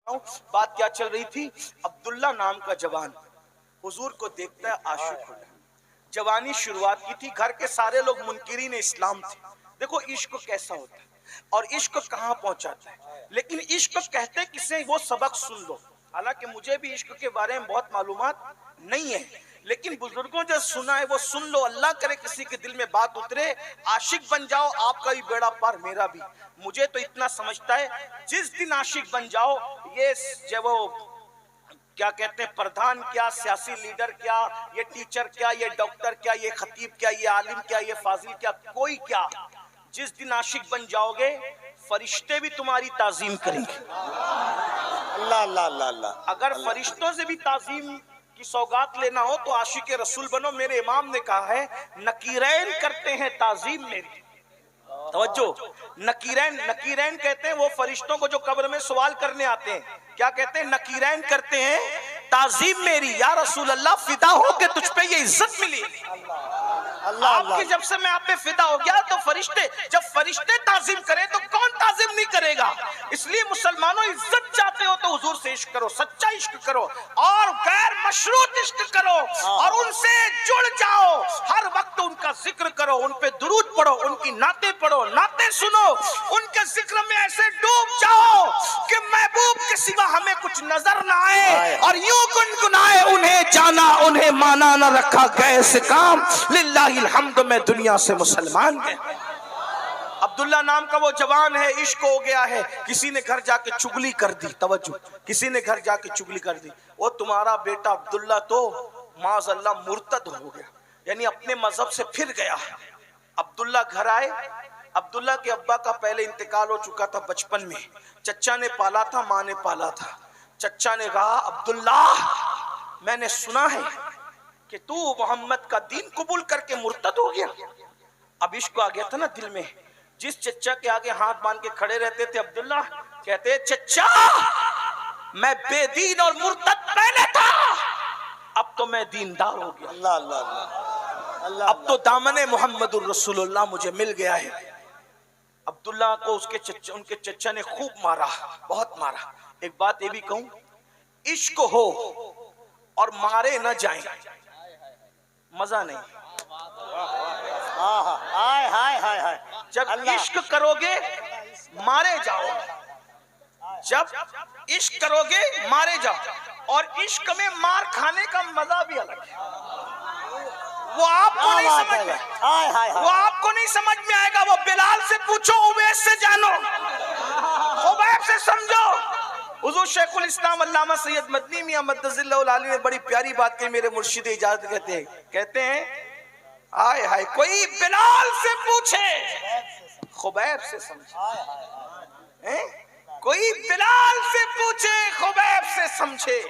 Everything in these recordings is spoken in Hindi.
बात क्या चल रही थी। अब्दुल्ला नाम का जवान हुजूर को देखता है, आशिक हो गया। जवानी शुरुआत की थी, घर के सारे लोग मुनकिरीन इस्लाम थे। देखो इश्क कैसा होता है और इश्क कहाँ पहुंचाता है। लेकिन इश्क कहते किसे, वो सबक सुन लो। हालांकि मुझे भी इश्क के बारे में बहुत मालूमात नहीं है, लेकिन बुजुर्गों जो सुना है वो सुन लो। अल्लाह करे किसी के दिल में बात उतरे, आशिक बन जाओ। आपका भी बेड़ा पार, मेरा भी। मुझे तो इतना समझता है, जिस दिन आशिक बन जाओ, ये जब वो क्या कहते हैं, प्रधान क्या, सियासी लीडर क्या, ये टीचर क्या, ये डॉक्टर क्या, ये खतीब क्या, ये आलिम क्या, ये फाजिल क्या, कोई क्या, जिस दिन आशिक बन जाओगे फरिश्ते भी तुम्हारी ताजीम करेंगे। अल्लाह अल्लाह अल्लाह अल्लाह। अगर फरिश्तों से भी ताजीम की सौगात लेना हो तो आशिक रसूल बनो। मेरे इमाम ने कहा है, नकीरैन करते हैं ताजीम मेरी। तवज्जो, नकीरैन, नकीरैन कहते हैं वो फरिश्तों को जो कब्र में सवाल करने आते हैं, क्या कहते हैं, नकीरैन करते हैं ताजीम मेरी। या रसूल अल्लाह, फिदा हो के तुझ पे ये इज्जत मिली। आपकी जब से मैं आप पे फिदा हो गया, तो फरिश्ते, जब फरिश्ते ताजीम करें तो कौन ताजीम नहीं करेगा। इसलिए मुसलमानों, इज्जत चाहते हो तो हुजूर से इश्क करो, सच्चा इश्क करो और गैर मशरूत इश्क करो और उनसे जुड़ जाओ। हर वक्त उनका जिक्र करो, उन पे दुरूद पढ़ो, उनकी नाते पढ़ो, नाते सुनो, उनके जिक्र में ऐसे डूब जाओ कि महबूब के सिवा हमें कुछ नजर ना आए और यूं गुनगुनाए, उन्हें जाना उन्हें माना, न रखा गए से काम, लिल्लाहिल हम्द में दुनिया से मुसलमान गए। अब्दुल्ला नाम का वो जवान है, इश्क हो गया है। किसी ने घर जाके चुगली कर दी, तवज्जो, किसी ने घर जाके चुगली कर दी, वो तुम्हारा बेटा अब्दुल्ला तो माज़अल्लाह मुर्तद हो गया, यानी अपने मजहब से फिर गया है। अब्दुल्ला घर आए। अब्दुल्ला के अब्बा का पहले इंतकाल हो चुका था बचपन में, चचा ने पाला था, माँ ने पाला था। चचा ने कहा, अब्दुल्ला मैंने सुना है कि तू मोहम्मद का दीन कबूल करके मुर्तद हो गया। अब इश्क आ गया था ना दिल में। जिस चचा के आगे हाथ बांध के खड़े रहते थे अब्दुल्ला, कहते चचा मैं बेदीन और मुर्तद पहले था, अब तो मैं दीनदार हो गया। अल्लाह अल्लाह अल्लाह। अब तो दामने मोहम्मदुर रसूलुल्लाह मुझे मिल गया है। अब्दुल्ला को उसके चचा, उनके चचा ने खूब मारा, बहुत मारा। एक बात ये भी कहूं, इश्क हो और मारे न जाए, मजा नहीं। हाय हाय हाय हाय। जब इश्क करोगे मारे जाओ, जब इश्क करोगे मारे जाओ। और इश्क में मार खाने का मजा भी अलग है, वो आपको नहीं समझ में, वो आपको नहीं समझ में आएगा। वो बिलाल से पूछो, उवैस से जानो, खुबैब से समझो। हुजूर शेखुल इस्लाम अल्लामा सैयद मदनी मियां मद्दजिल्लाहुल आली ने बड़ी प्यारी बात कही। मेरे मुर्शिद इजाजत कहते हैं हाय हाय, कोई बिलाल से पूछे, खुबैब से समझे। कोई बिलाल से पूछे, खुबैब से समझे।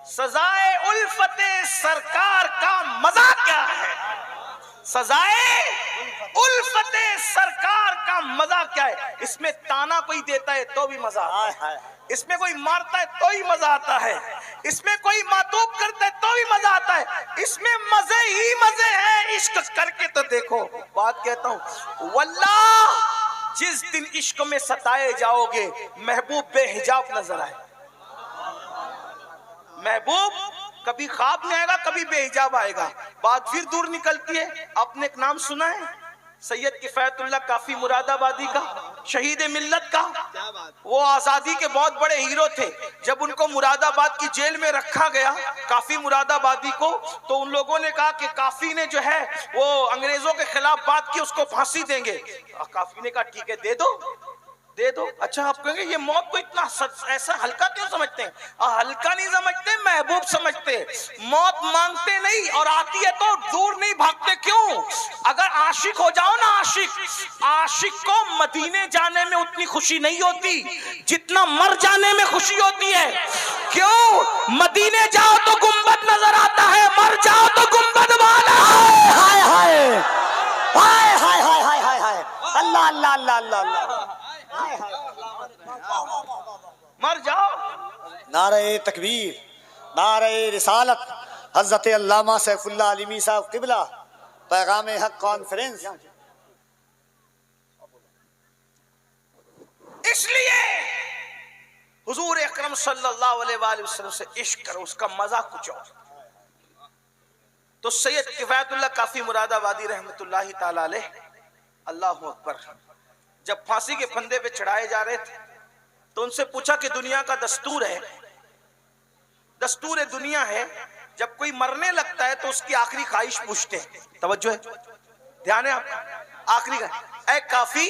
सजाए उल्फते सरकार का मजा क्या है, सजाए उल्फते सरकार का मजा क्या है। इसमें ताना कोई देता है तो भी मजा आता है, इसमें कोई मारता है तो ही मजा आता है, इसमें कोई मातूब करता है तो भी मजा आता है। इसमें मजे ही मजे हैं, इश्क करके तो देखो। बात कहता हूं वल्लाह, जिस दिन इश्क में सताए जाओगे महबूब बेहिजाब नजर आए। महबूब कभी ख्वाब में आएगा, कभी बेहिजाब आएगा। बात फिर दूर निकलती है। आपने एक नाम सुना है, सैयद किफायतुल्लाह काफी मुरादाबादी का, शहीद मिल्लत का। वो आजादी के बहुत बड़े हीरो थे। जब उनको मुरादाबाद की जेल में रखा गया, काफी मुरादाबादी को, तो उन लोगों ने कहा कि काफी ने जो है वो अंग्रेजों के खिलाफ बात की, उसको फांसी देंगे। काफी ने कहा ठीक है, दे दो दे दो। अच्छा, आप कहेंगे ये मौत को इतना ऐसा हल्का क्यों समझते हैं? हल्का नहीं समझते, महबूब समझते। मौत मांगते नहीं और आती है तो दूर नहीं भागते। क्यों? अगर आशिक हो जाओ ना, आशिक को मदीने जाने में उतनी खुशी नहीं होती जितना मर जाने में खुशी होती है। क्यों? मदीने जाओ तो गुंबद नजर आता है, मर जाओ तो गुंबद वाला। हाय हाय हाय हाय हाय हाय हाय हाय। अल्लाह अल्लाह अल्लाह अल्लाह। मर जाओ। नारे तकबीर, नारे रिसालत। हजरत अल्लामा सैफुल्लाह आलिमी साहब किबला, पैगाम हक कॉन्फ्रेंस। इसलिए अकरम सल्लल्लाहु अलैहि वसल्लम से इश्क करो, उसका मजा कुछ और। तो सैयद किफायतुल्लाह काफी मुरादाबादी रहमतुल्लाहि ताला अलैह, अल्लाहु अकबर, जब फांसी के फंदे पे चढ़ाए जा रहे थे तो उनसे पूछा कि दुनिया का दस्तूर है दुनिया है, जब कोई मरने लगता है तो उसकी आखिरी ख्वाहिश पूछते हैं। तवज्जो है, ध्यान है आपका। आखिरी ऐ काफी,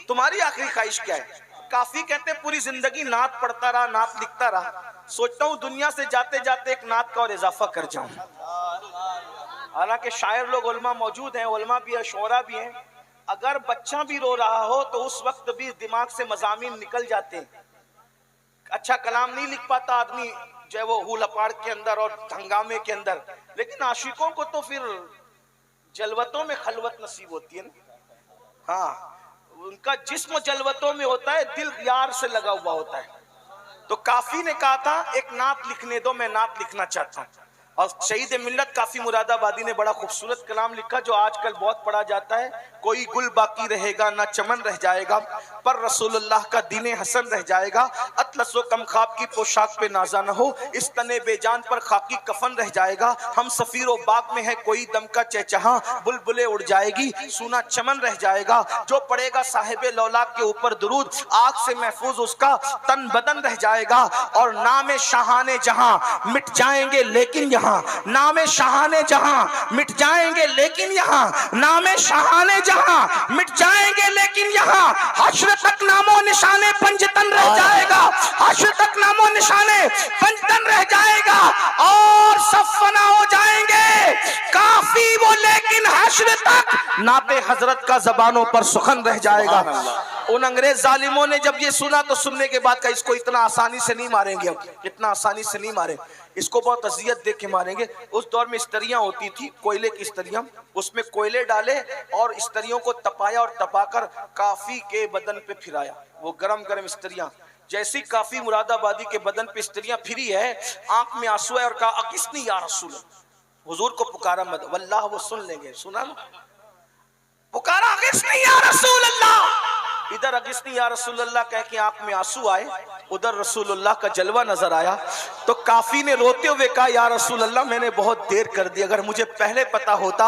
तुम्हारी आखिरी ख्वाहिश क्या है? काफी कहते हैं पूरी जिंदगी नात पढ़ता रहा, नात लिखता रहा, सोचता हूं दुनिया से जाते जाते एक नात का और इजाफा कर जाऊं। हालांकि शायर लोग उलमा मौजूद हैं, उलमा भी है, शोरा भी हैं। अगर बच्चा भी रो रहा हो तो उस वक्त भी दिमाग से मजामीन निकल जाते हैं। अच्छा कलाम नहीं लिख पाता आदमी जो है वो हुलपाड़ के अंदर और हंगामे के अंदर, लेकिन आशिकों को तो फिर जलवतों में खलवत नसीब होती है ना। हाँ, उनका जिस्म जलवतों में होता है, दिल यार से लगा हुआ होता है। तो काफी ने कहा था एक नात लिखने दो, मैं नात लिखना चाहता हूँ। और शहीद मिल्लत काफी मुरादाबादी ने बड़ा खूबसूरत कलाम लिखा जो आजकल बहुत पढ़ा जाता है, कोई गुल बाकी रहेगा ना चमन रह जाएगा, पर रसूलुल्लाह का दीने हसन रह जाएगा। अतलसो कम ख्वाब की पोशाक पे नाजा न हो, इस तने बेजान पर खाकी कफन रह जाएगा। हम सफीरो बाग में है कोई दम का चहचहा, बुलबुले उड़ जाएगी सूना चमन रह जाएगा। जो पड़ेगा साहिबे लौलाक के ऊपर दुरूद, आग से महफूज उसका तन बदन रह जाएगा। और नामे शाहाने जहां मिट जाएंगे लेकिन यहाँ, नामे शाहाने जहां मिट जाएंगे लेकिन यहाँ, नामे शाहाने जहां मिट जाएंगे लेकिन यहाँ, हश्र तक नामो निशाने पंजतन रह जाएगा, हश्र तक नामो निशाने पंजतन रह जाएगा और सब फना हो जाएंगे। काफी वो लेकिन हश्र तक नाते हजरत का जबानों पर सुखन रह जाएगा। उन अंग्रेज जालिमों ने जब ये सुना तो सुनने के बाद का इसको इतना आसानी से नहीं मारेंगे, अब इतना आसानी से नहीं मारेंगे, इसको बहुत अजियत दे के मारेंगे। उस दौर में स्त्रियां होती थी, कोयले की स्त्रियां, उसमें कोयले डाले और स्त्रियों को तपाया और तपाकर काफी के बदन पे फिराया। वो गरम गरम स्त्रियां, जैसी काफी मुरादाबादी के बदन पे स्त्रियां फिरी है, आंख में आंसू है और कहा अकिस्नी या रसूल, हुजूर को पुकारा मत, वल्लाह वो सुन लेंगे। सुना ना, पुकारा अकिस्नी या रसूल अल्लाह, इधर अगिस्नी या रसूलुल्लाह कह के आंख में आंसू आए, उधर रसूलुल्लाह का जलवा नजर आया। तो काफी ने रोते हुए कहा या रसूलुल्लाह मैंने बहुत देर कर दी, अगर मुझे पहले पता होता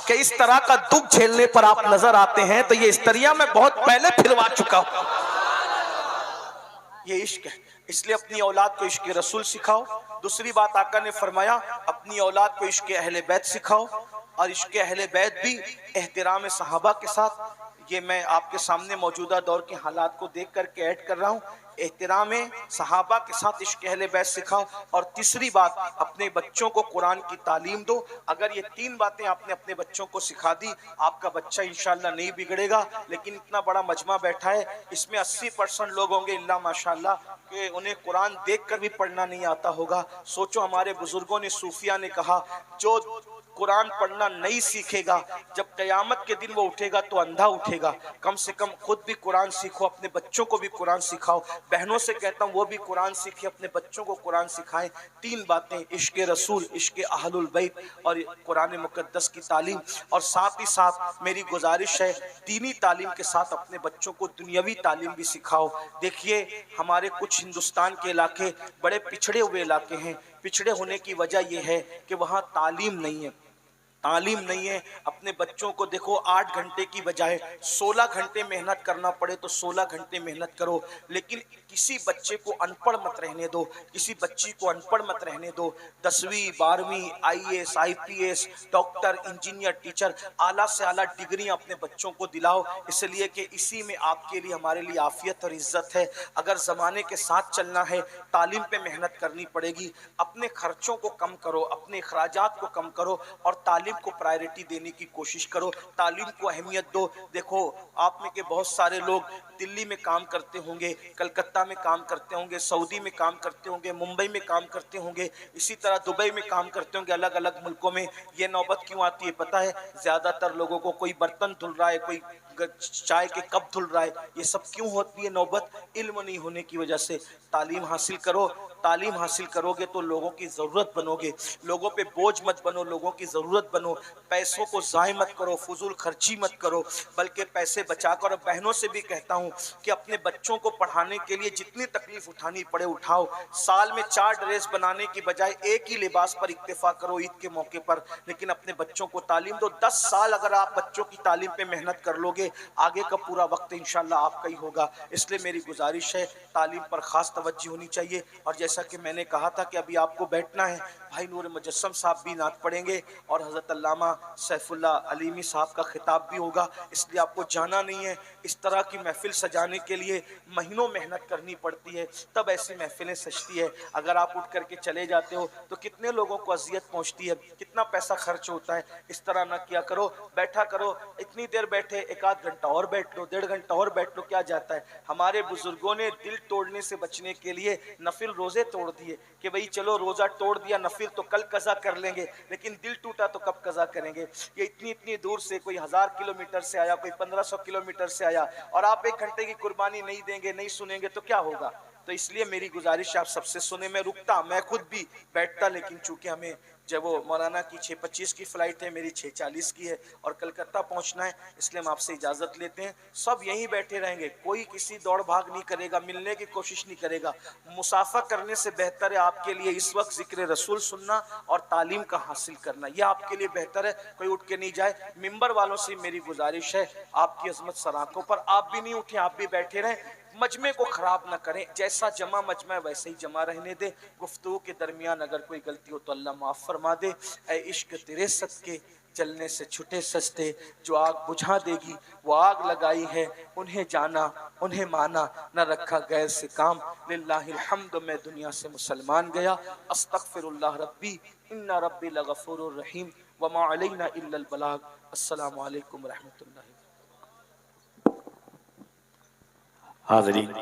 कि इस तरह का दुख झेलने पर आप नजर आते हैं तो ये स्त्रियां मैं बहुत पहले फिरवा चुका हूं। ये इश्क है, इसलिए अपनी औलाद को इश्क रसूल सिखाओ। दूसरी बात आका ने फरमाया अपनी औलाद को इश्क अहले बैत सिखाओ, और इश्क अहले बैत भी एहतराम सहाबा के साथ। ये मैं आपके सामने मौजूदा दौर के हालात को देख करके ऐड कर रहा हूँ। एहतराम सहाबा के साथ इश्क अहले बैत सिखाओ। और तीसरी बात, अपने बच्चों को कुरान की तालीम दो। अगर ये तीन बातें आपने अपने बच्चों को सिखा दी, आपका बच्चा इंशाल्लाह नहीं बिगड़ेगा। लेकिन इतना बड़ा मजमा बैठा है, इसमें 80% लोग होंगे इल्ला माशाल्लाह कि उन्हें कुरान देखकर भी पढ़ना नहीं आता होगा। सोचो, हमारे बुजुर्गों ने, सूफिया ने कहा, जो कुरान पढ़ना नहीं सीखेगा जब कयामत के दिन वो उठेगा तो अंधा उठेगा। कम से कम खुद भी कुरान सीखो, अपने बच्चों को भी कुरान सिखाओ। बहनों से कहता हूँ वो भी कुरान सीखे, अपने बच्चों को कुरान सिखाएं। तीन बातें, इश्क रसूल, इश्क अहलुल बैत और कुरान मुकद्दस की तालीम। और साथ ही साथ मेरी गुजारिश है, दीनी तालीम के साथ अपने बच्चों को दुनियावी तालीम भी सिखाओ। देखिए, हमारे कुछ हिंदुस्तान के इलाके बड़े पिछड़े हुए इलाके हैं। पिछड़े होने की वजह यह है कि वहाँ तालीम नहीं है, तालीम नहीं है। अपने बच्चों को देखो, 8 घंटे की बजाय 16 घंटे मेहनत करना पड़े तो 16 घंटे मेहनत करो। लेकिन किसी बच्चे को अनपढ़ मत रहने दो, किसी बच्ची को अनपढ़ मत रहने दो। 10वीं 12वीं IAS IPS doctor engineer teacher आला से आला डिग्रियां अपने बच्चों को दिलाओ, इसलिए कि इसी में आपके लिए, हमारे लिए आफियत और इज्जत है। अगर ज़माने के साथ चलना है, तालीम पे मेहनत करनी पड़ेगी। अपने खर्चों को कम करो, अपने अखराजात को कम करो और तालीम को प्रायोरिटी देने की कोशिश करो। तालीम को अहमियत दो। देखो, आप में के बहुत सारे लोग दिल्ली में काम करते होंगे, कलकत्ता में काम करते होंगे, सऊदी में काम करते होंगे, मुंबई में काम करते होंगे, इसी तरह दुबई में काम करते होंगे, अलग अलग मुल्कों में। ये नौबत क्यों आती है पता है? ज्यादातर लोगों को कोई बर्तन धुल रहा है, कोई चाय के कप धुल रहा है, ये सब क्यों होती है नौबत? इल्म नहीं होने की वजह से। तालीम हासिल करो, तालीम हासिल करोगे तो लोगों की ज़रूरत बनोगे, लोगों पे बोझ मत बनो, लोगों की ज़रूरत बनो। पैसों को ज़ाय मत करो, फजूल खर्ची मत करो, बल्कि पैसे बचा कर। बहनों से भी कहता हूँ कि अपने बच्चों को पढ़ाने के लिए जितनी तकलीफ उठानी पड़े उठाओ। साल में 4 ड्रेस बनाने की बजाय एक ही लिबास पर इक्तिफा करो ईद के मौके पर, लेकिन अपने बच्चों को तालीम दो। 10 साल अगर आप बच्चों की तालीम पे मेहनत कर लोगे, आगे का पूरा वक्त इंशाल्लाह आपका ही होगा। इसलिए मेरी गुजारिश है, तालीम पर खास तवज्जो होनी चाहिए। और जैसा कि मैंने कहा था कि अभी आपको बैठना है, भाई नूर मुजस्सम साहब भी नात पढ़ेंगे और हज़रत अल्लामा सैफुल्लाह अलीमी साहब का खिताब भी होगा, इसलिए आपको जाना नहीं है। इस तरह की महफिल सजाने के लिए महीनों मेहनत करनी पड़ती है, तब ऐसी महफिलें सजती है। अगर आप उठ करके चले जाते हो तो कितने लोगों को अजियत पहुंचती है, कितना पैसा खर्च होता है। इस तरह ना किया करो, बैठा करो। इतनी देर बैठे, 1 आध घंटा और बैठ लो, 1.5 घंटा और बैठ लो, क्या जाता है। हमारे बुजुर्गों ने दिल तोड़ने से बचने के लिए नफिल रोजे तोड़ दिए कि भाई चलो रोजा तोड़ दिया, नफिल तो कल कज़ा कर लेंगे, लेकिन दिल टूटा तो कब कज़ा करेंगे। ये इतनी इतनी दूर से, कोई 1000 किलोमीटर से आया, कोई 1500 किलोमीटर से आया, और आप 1 घंटे की कुर्बानी नहीं देंगे, नहीं सुनेंगे तो क्या होगा। तो इसलिए मेरी गुजारिश आप सबसे सुने। मैं रुकता, मैं खुद भी बैठता, लेकिन चूंकि हमें जब वो मौलाना की 6:25 की फ्लाइट है, मेरी 6:40 की है और कलकत्ता पहुंचना है, इसलिए हम आपसे इजाजत लेते हैं। सब यहीं बैठे रहेंगे, कोई किसी दौड़ भाग नहीं करेगा, मिलने की कोशिश नहीं करेगा। मुसाफा करने से बेहतर है आपके लिए इस वक्त जिक्र रसूल सुनना और तालीम का हासिल करना, यह आपके लिए बेहतर है। कोई उठ के नहीं जाए। मिंबर वालों से मेरी गुजारिश है, आपकी अजमत सराखों पर आप भी नहीं उठे, आप भी बैठे रहें। मजमे को खराब ना करें, जैसा जमा मजमा है वैसे ही जमा रहने दे। गुफ्तगू के दरमियान अगर कोई गलती हो तो अल्लाह माफ फरमा दे। ऐ इश्क तेरे सदके जलने से छुटे सस्ते, जो आग बुझा देगी वो आग लगाई है। उन्हें जाना उन्हें माना, न रखा गैर से काम। लिल्लाहिल हम्द, मैं दुनिया से मुसलमान गया। अस्तगफिरुल्लाह रब्बी इन्ना रब्बी लगफूरुर रहीम व मा अलैना इल्लल बलाग। अस्सलामु अलैकुम व रहमतुल्लाहि। हाज़रीन,